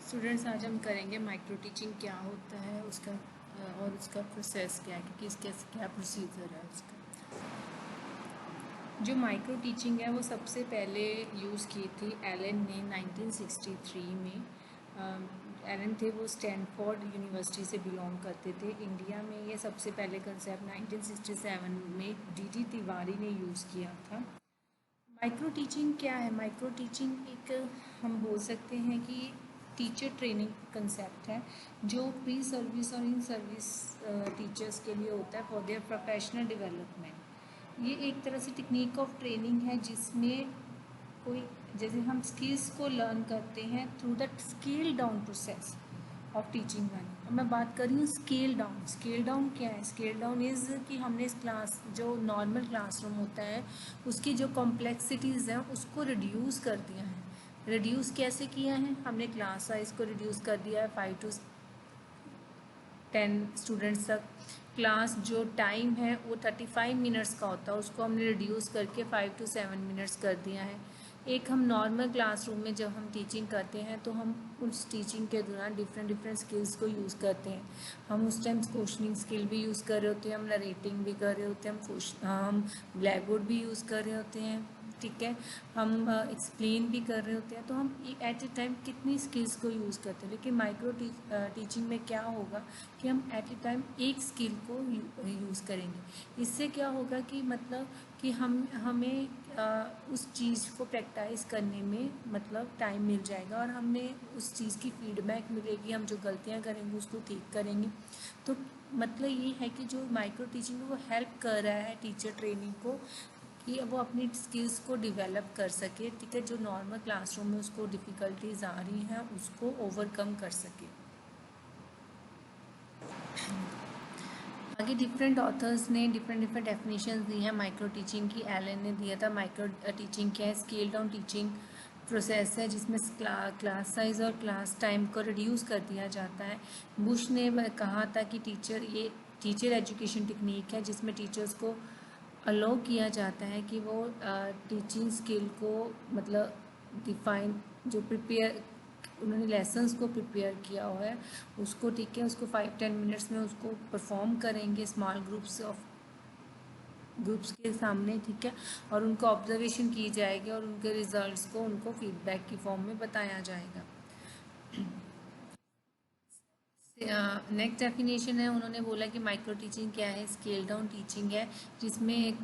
Students, आज हम करेंगे माइक्रो टीचिंग क्या होता है उसका और उसका प्रोसेस क्या है, क्योंकि इसके क्या प्रोसीजर है उसका। जो माइक्रो टीचिंग है वो सबसे पहले यूज़ की थी एलन ने 1963 में। एलन थे, वो स्टैनफोर्ड यूनिवर्सिटी से बिलोंग करते थे। इंडिया में ये सबसे पहले कंसेप्ट 1967 में डी तिवारी ने यूज़ किया था। माइक्रो टीचिंग क्या है? माइक्रो टीचिंग एक, हम बोल सकते हैं कि टीचर ट्रेनिंग कंसेप्ट है जो प्री सर्विस और इन सर्विस टीचर्स के लिए होता है फॉर देयर प्रोफेशनल डेवलपमेंट। ये एक तरह से टेक्निक ऑफ ट्रेनिंग है जिसमें कोई, जैसे हम स्किल्स को लर्न करते हैं through the scale down process of teaching one. अब मैं बात कर रही हूँ स्केल डाउन। स्केल डाउन क्या है? स्केल डाउन इज़ कि हमने इस क्लास, जो नॉर्मल क्लासरूम होता है उसकी जो कॉम्प्लेक्सिटीज़ हैं उसको रिड्यूस कर दिया है। रिड्यूस कैसे किया है? हमने क्लास साइज़ को रिड्यूस कर दिया है 5 to 10 स्टूडेंट्स तक। क्लास जो टाइम है वो 35 मिनट्स का होता है, उसको हमने रिड्यूस करके 5 to 7 मिनट्स कर दिया है। एक हम नॉर्मल क्लासरूम में जब हम टीचिंग करते हैं तो हम उस टीचिंग के दौरान डिफरेंट स्किल्स को यूज़ करते हैं। हम उस टाइम क्वेश्चनिंग स्किल भी यूज़ कर रहे होते हैं, हम नरेटिंग भी कर रहे होते हैं, हम ब्लैक बोर्ड भी यूज़ कर रहे होते हैं, ठीक है, हम एक्सप्लेन भी कर रहे होते हैं। तो हम एट ए टाइम कितनी स्किल्स को यूज़ करते हैं। लेकिन माइक्रो टीचिंग में क्या होगा कि हम एट ए टाइम एक स्किल को यूज़ करेंगे। इससे क्या होगा कि मतलब कि हमें उस चीज़ को प्रैक्टिस करने में मतलब टाइम मिल जाएगा और हमें उस चीज़ की फीडबैक मिलेगी। हम जो गलतियां करेंगे उसको ठीक करेंगे। तो मतलब ये है कि जो माइक्रो टीचिंग वो हेल्प कर रहा है टीचर ट्रेनिंग को कि वो अपनी स्किल्स को डेवलप कर सके, ठीक है, जो नॉर्मल क्लासरूम में उसको डिफ़िकल्टीज आ रही हैं उसको ओवरकम कर सके। आगे डिफरेंट ऑथर्स ने डिफरेंट डेफिनेशंस दी हैं माइक्रो टीचिंग की। एलन ने दिया था माइक्रो टीचिंग क्या है? स्केल डाउन टीचिंग प्रोसेस है जिसमें क्लास साइज और क्लास टाइम को रिड्यूस कर दिया जाता है। बुश ने कहा था कि ये टीचर एजुकेशन टेक्निक है जिसमें टीचर्स को अलाउ किया जाता है कि वो टीचिंग स्किल को मतलब डिफाइन, जो प्रिपेयर उन्होंने लेसन्स को प्रिपेयर किया हुआ है उसको, ठीक है, उसको 5-10 मिनट्स में उसको परफॉर्म करेंगे स्मॉल ग्रुप्स के सामने, ठीक है, और उनको ऑब्जर्वेशन की जाएगी और उनके रिजल्ट्स को उनको फीडबैक की फॉर्म में बताया जाएगा। नेक्स्ट डेफिनेशन है, उन्होंने बोला कि माइक्रो टीचिंग क्या है? स्केल डाउन टीचिंग है जिसमें एक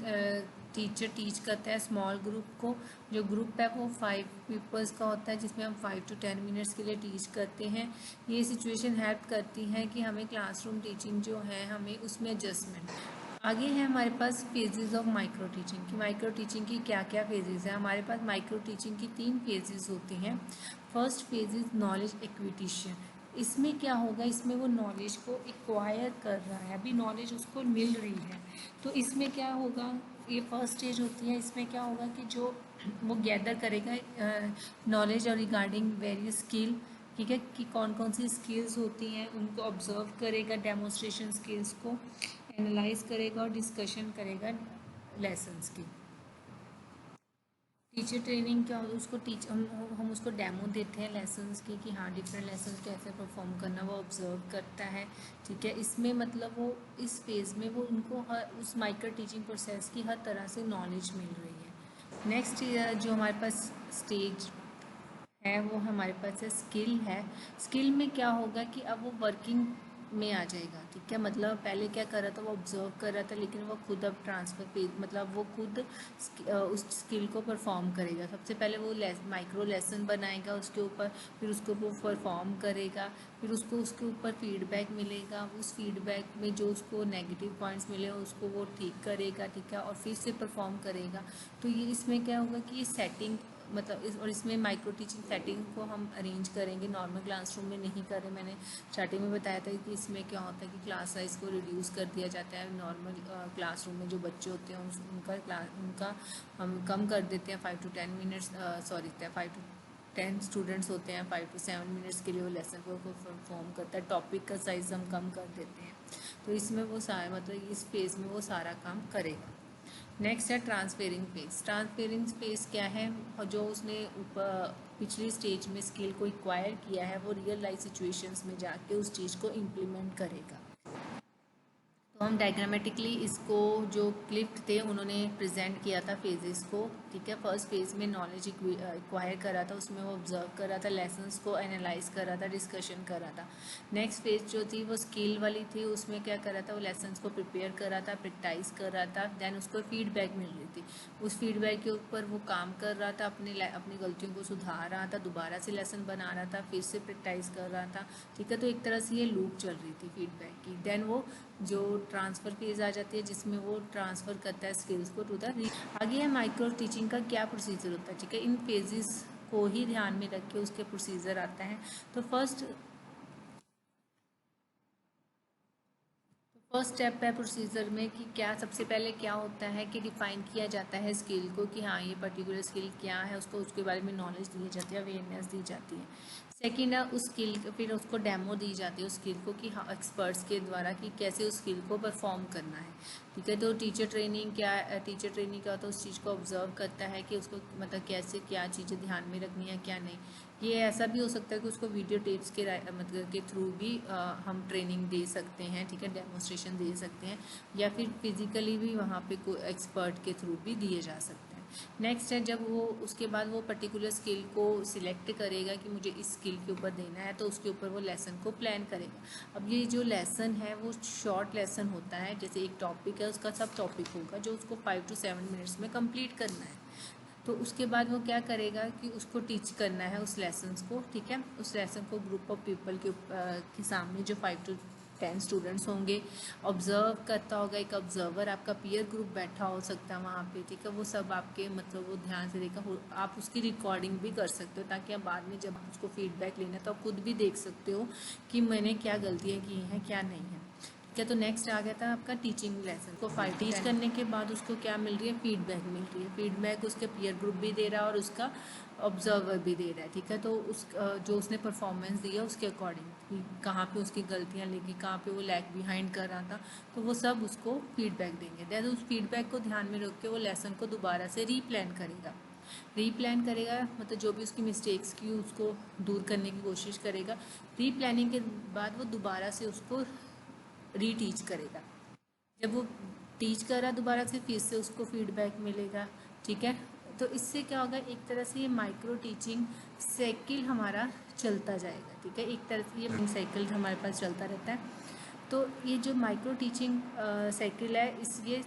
टीचर टीच करता है स्मॉल ग्रुप को। जो ग्रुप है वो 5 पीपल्स का होता है जिसमें हम 5 to 10 मिनट्स के लिए टीच करते हैं। ये सिचुएशन हेल्प करती है कि हमें क्लासरूम टीचिंग जो है हमें उसमें एडजस्टमेंट। आगे है हमारे पास फेजेस ऑफ माइक्रो टीचिंग की। माइक्रो टीचिंग की क्या क्या फेजेस है? हमारे पास माइक्रो टीचिंग की 3 फेजेस होती हैं। First phase is knowledge acquisition. इसमें क्या होगा? इसमें वो नॉलेज को एक्वायर कर रहा है, अभी नॉलेज उसको मिल रही है। तो इसमें क्या होगा? ये फर्स्ट स्टेज होती है। इसमें क्या होगा कि जो वो गैदर करेगा नॉलेज और रिगार्डिंग वेरियस स्किल, ठीक है, कि कौन कौन सी स्किल्स होती हैं उनको ऑब्जर्व करेगा, डेमोन्स्ट्रेशन स्किल्स को एनालाइज करेगा और डिस्कशन करेगा लेसन्स की। टीचर ट्रेनिंग क्या होता है? उसको हम उसको डेमो देते हैं लेसन्स की कि हाँ डिफरेंट लेसन्स कैसे परफॉर्म करना, वो ऑब्जर्व करता है, ठीक है। इसमें मतलब वो इस फेज़ में वो उनको हर उस माइक्रो टीचिंग प्रोसेस की हर तरह से नॉलेज मिल रही है। नेक्स्ट जो हमारे पास स्टेज है वो हमारे पास है स्किल है। स्किल में क्या होगा कि अब वो वर्किंग में आ जाएगा, ठीक है, मतलब पहले क्या कर रहा था? वो ऑब्जर्व कर रहा था, लेकिन वो खुद अब ट्रांसफर पे मतलब वो खुद उस स्किल को परफॉर्म करेगा। सबसे पहले वो माइक्रो लेसन बनाएगा उसके ऊपर, फिर उसको वो परफॉर्म करेगा, फिर उसको उसके ऊपर फीडबैक मिलेगा, उस फीडबैक में जो उसको नेगेटिव पॉइंट्स मिले उसको वो ठीक करेगा, ठीक है, और फिर से परफॉर्म करेगा। तो ये इसमें क्या होगा कि ये सेटिंग मतलब और इसमें माइक्रो टीचिंग सेटिंग को हम अरेंज करेंगे, नॉर्मल क्लासरूम में नहीं करें। मैंने स्टार्टिंग में बताया था कि इसमें क्या होता है कि क्लास साइज़ को रिड्यूस कर दिया जाता है। नॉर्मल क्लासरूम में जो बच्चे होते हैं उनका हम कम कर देते हैं 5 to 10 मिनट्स, 5 to 10 स्टूडेंट्स होते हैं, 5 to 7 मिनट्स के लिए वो लेसन को परफॉर्म करता है। टॉपिक का साइज़ हम कम कर देते हैं, तो इसमें वो सारा मतलब इस फेज़ में वो सारा काम करेगा। नेक्स्ट है ट्रांसफेरिंग फेज। ट्रांसफेरिंग फेज क्या है? जो उसने ऊपर पिछली स्टेज में स्किल को एक्वायर किया है वो रियल लाइफ सिचुएशंस में जाके उस चीज़ को इम्प्लीमेंट करेगा। तो हम डायग्रामेटिकली इसको, जो क्लिफ्ट थे उन्होंने प्रेजेंट किया था फेजेस को, ठीक है। फर्स्ट फेज में नॉलेज एक्वायर कर रहा था, उसमें वो ऑब्जर्व कर रहा था, लेसन्स को एनालाइज कर रहा था, डिस्कशन कर रहा था। नेक्स्ट फेज जो थी वो स्किल वाली थी, उसमें क्या कर रहा था, वो लेसन्स को प्रिपेयर कर रहा था, प्रैक्टिस कर रहा था, देन उसको फीडबैक मिल रही थी। उस फीडबैक के ऊपर वो काम कर रहा था, अपनी गलतियों को सुधार रहा था, दोबारा से लेसन बना रहा था, फिर से प्रैक्टिस कर रहा था, ठीक है। तो एक तरह से ये लूप चल रही थी फीडबैक की। देन वो जो ट्रांसफ़र फेज़ आ जाती है जिसमें वो ट्रांसफ़र करता है स्किल्स को टू द आगे है माइक्रो टीचिंग का क्या प्रोसीजर होता है, ठीक है। इन फेजेस को ही ध्यान में रख के उसके प्रोसीजर आता है। तो फर्स्ट स्टेप है प्रोसीजर में कि क्या सबसे पहले क्या होता है कि डिफाइन किया जाता है स्किल को, कि हाँ ये पर्टिकुलर स्किल क्या है, उसके बारे में नॉलेज दी जाती है, अवेयरनेस दी जाती है। सेकंड है उस स्किल, फिर उसको डेमो दी जाती है उस स्किल को कि हाँ एक्सपर्ट्स के द्वारा कि कैसे उस स्किल को परफॉर्म करना है, ठीक है। तो टीचर ट्रेनिंग क्या होता है, उस चीज़ को ऑब्जर्व करता है कि उसको मतलब कैसे क्या चीज़ें ध्यान में रखनी है क्या नहीं। ये ऐसा भी हो सकता है कि उसको वीडियो टेप्स के मतलब के थ्रू भी हम ट्रेनिंग दे सकते हैं, ठीक है, डेमोस्ट्रेशन दे सकते हैं, या फिर फिजिकली भी वहाँ पे कोई एक्सपर्ट के थ्रू भी दिए जा सकते हैं। नेक्स्ट है जब वो उसके बाद वो पर्टिकुलर स्किल को सिलेक्ट करेगा कि मुझे इस स्किल के ऊपर देना है, तो उसके ऊपर वो लेसन को प्लान करेगा। अब ये जो लेसन है वो शॉर्ट लेसन होता है, जैसे एक टॉपिक है उसका सब टॉपिक होगा जो उसको 5 to 7 मिनट्स में कंप्लीट करना है। तो उसके बाद वो क्या करेगा कि उसको टीच करना है उस लेसन्स को, ठीक है। उस लेसन को ग्रुप ऑफ पीपल के सामने जो 5 to 10 स्टूडेंट्स होंगे, ऑब्जर्व करता होगा एक ऑब्जर्वर, आपका पीयर ग्रुप बैठा हो सकता है वहाँ पे, ठीक है। वो सब आपके मतलब वो ध्यान से देखा, आप उसकी रिकॉर्डिंग भी कर सकते हो ताकि आप बाद में जब उसको फीडबैक लेना तो आप खुद भी देख सकते हो कि मैंने क्या गलतियाँ की हैं क्या नहीं है, ठीक है। तो नेक्स्ट आ गया था आपका टीचिंग लेसन को 5 टीच करने के बाद उसको क्या मिल रही है, फीडबैक मिल रही है। फीडबैक उसके पीयर ग्रुप भी दे रहा है और उसका ऑब्जर्वर भी दे रहा है, ठीक है। तो उस जो उसने परफॉर्मेंस दिया उसके अकॉर्डिंग कहाँ पे उसकी गलतियाँ लगी, कहाँ पे वो लैग बिहाइंड कर रहा था, तो वो सब उसको फीडबैक देंगे। दैन उस फीडबैक को ध्यान में रख के वो लेसन को दोबारा से रीप्लान करेगा। मतलब जो भी उसकी मिस्टेक्स की उसको दूर करने की कोशिश करेगा। रीप्लानिंग के बाद वो दोबारा से उसको रीटीच करेगा। जब वो टीच कर रहा दोबारा से फिर से उसको फीडबैक मिलेगा, ठीक है। तो इससे क्या होगा, एक तरह से ये माइक्रो टीचिंग साइकिल हमारा चलता जाएगा, ठीक है। एक तरह से ये साइकिल हमारे पास चलता रहता है। तो ये जो माइक्रो टीचिंग साइकिल है ये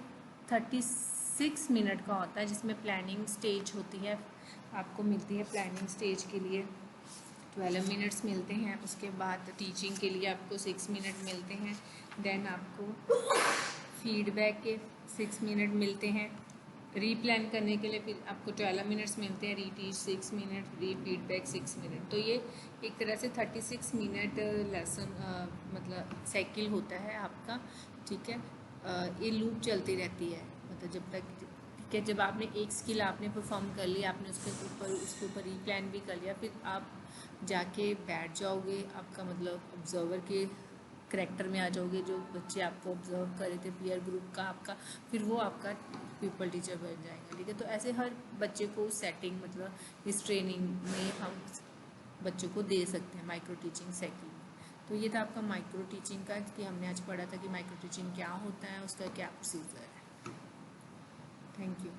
36 मिनट का होता है, जिसमें प्लानिंग स्टेज होती है, आपको मिलती है प्लानिंग स्टेज के लिए 12 मिनट्स मिलते हैं। उसके बाद टीचिंग के लिए आपको 6 मिनट मिलते हैं। देन आपको फीडबैक के 6 मिनट मिलते हैं। रीप्लान करने के लिए फिर आपको 12 मिनट्स मिलते हैं, रीटीच 6 मिनट, री फीडबैक 6 मिनट। तो ये एक तरह से 36 मिनट लेसन मतलब साइकिल होता है आपका, ठीक है। ये लूप चलती रहती है, मतलब जब तक, ठीक है। जब आपने एक स्किल आपने परफॉर्म कर ली, आपने उसके ऊपर रीप्लान भी कर लिया, फिर आप जाके बैठ जाओगे, आपका मतलब ऑब्जर्वर के करेक्टर में आ जाओगे, जो बच्चे आपको ऑब्जर्व कर रहे थे पीयर ग्रुप का आपका, फिर वो आपका पीपल टीचर बन जाएगा, ठीक है। तो ऐसे हर बच्चे को सेटिंग मतलब इस ट्रेनिंग में हम बच्चों को दे सकते हैं माइक्रो टीचिंग साइकिल में। तो ये था आपका माइक्रो टीचिंग का, कि हमने आज पढ़ा था कि माइक्रो टीचिंग क्या होता है, उसका क्या प्रोसीजर है। Thank you.